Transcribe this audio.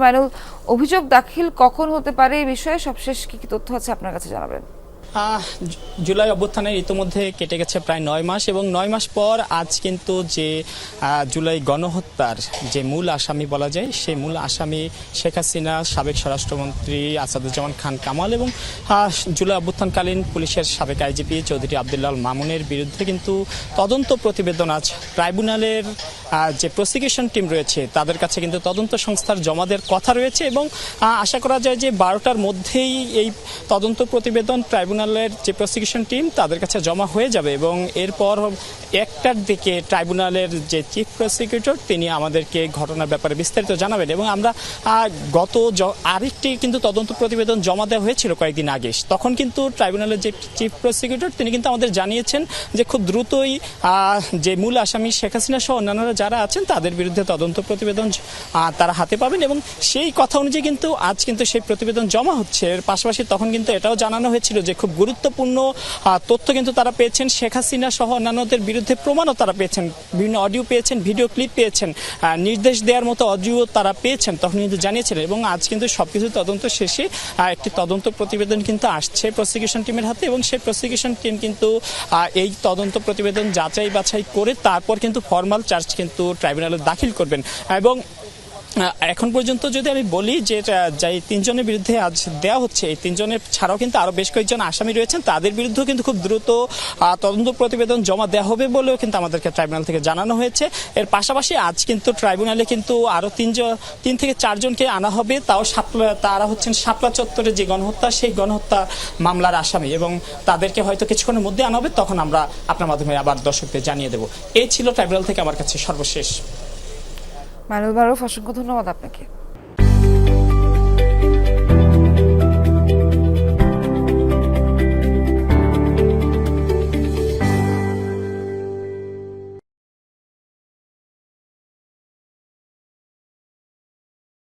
মাইনুল, অভিযোগ দাখিল কখন হতে পারে এই বিষয়ে সবশেষ কি তথ্য আছে আপনার কাছে জানাবেন? জুলাই অভ্যুত্থানের ইতিমধ্যে কেটে গেছে প্রায় 9 মাস এবং 9 মাস পর আজ কিন্তু যে জুলাই গণহত্যার যে মূল আসামি বলা যায় সেই মূল আসামি শেখ হাসিনা, সাবেক স্বরাষ্ট্রমন্ত্রী আসাদুজ্জামান খান কামাল এবং জুলাই অভ্যুত্থানকালীন পুলিশের সাবেক আইজিপি চৌধুরী আবদুল্লাহ মামুনের বিরুদ্ধে কিন্তু তদন্ত প্রতিবেদন আজ ট্রাইব্যুনালের যে প্রসিকিউশন টিম রয়েছে তাদের কাছে কিন্তু তদন্ত সংস্থার জমা দেওয়ার কথা রয়েছে এবং আশা করা যায় যে 12টার মধ্যেই এই তদন্ত প্রতিবেদন ট্রাইব্যুনালের যে প্রসিকিউশন টিম তাদের কাছে জমা হয়ে যাবে এবং এরপর 1টার দিকে ট্রাইব্যুনালের যে চিফ প্রসিকিউটর তিনি আমাদেরকে ঘটনার ব্যাপারে বিস্তারিত জানাবেন এবং আমরা গত আরেকটি কিন্তু তদন্ত প্রতিবেদন জমা দেওয়া হয়েছিল কয়েকদিন আগে, তখন কিন্তু ট্রাইব্যুনালের যে চিফ প্রসিকিউটর তিনি কিন্তু আমাদের জানিয়েছেন যে খুব দ্রুতই যে মূল আসামি শেখ হাসিনা সহ অন্যান্যরা যারা আছেন তাদের বিরুদ্ধে তদন্ত প্রতিবেদন তারা হাতে পাবেন এবং সেই কথা অনুযায়ী কিন্তু আজ কিন্তু সেই প্রতিবেদন জমা হচ্ছে। এর পাশাপাশি তখন কিন্তু এটাও জানানো হয়েছিল যে খুব গুরুত্বপূর্ণ তথ্য কিন্তু তারা পেয়েছেন, শেখ হাসিনা সহ অন্যান্যদের বিরুদ্ধে প্রমাণও তারা পেয়েছেন, বিভিন্ন অডিও পেয়েছেন, ভিডিও ক্লিপ পেয়েছেন, নির্দেশ দেওয়ার মতো অডিও তারা পেয়েছেন, তখন কিন্তু জানিয়েছিলেন এবং আজ কিন্তু সবকিছু তদন্ত শেষে একটি তদন্ত প্রতিবেদন কিন্তু আসছে প্রসিকিউশন টিমের হাতে এবং সেই প্রসিকিউশন টিম কিন্তু এই তদন্ত প্রতিবেদন যাচাই বাছাই করে তারপর কিন্তু ফর্মাল চার্জ কিন্তু ট্রাইব্যুনালে দাখিল করবেন। এবং এখন পর্যন্ত যদি আমি বলি যে যে 3 জনের বিরুদ্ধে আজ দেওয়া হচ্ছে, এই 3 জনের ছাড়াও কিন্তু আরো বেশ কয়েকজন আসামি রয়েছেন, তাদের বিরুদ্ধেও কিন্তু খুব দ্রুত তদন্ত প্রতিবেদন জমা দেওয়া হবে বলেও কিন্তু আমাদেরকে ট্রাইব্যুনাল থেকে জানানো হয়েছে। এর পাশাপাশি আজ কিন্তু ট্রাইব্যুনালে কিন্তু আরো 3 থেকে 4 জনকে আনা হবে, তারা হচ্ছেন শাপলা চত্বরে যে গণহত্যা সেই গণহত্যা মামলার আসামি এবং তাদেরকে হয়তো কিছুক্ষণের মধ্যে আনা হবে, তখন আমরা আপনার মাধ্যমে আবার দর্শকদের জানিয়ে দেব। এই ছিল ট্রাইব্যুনাল থেকে আমার কাছে সর্বশেষ। মাইনুল মারুফ, অসংখ্য ধন্যবাদ আপনাকে।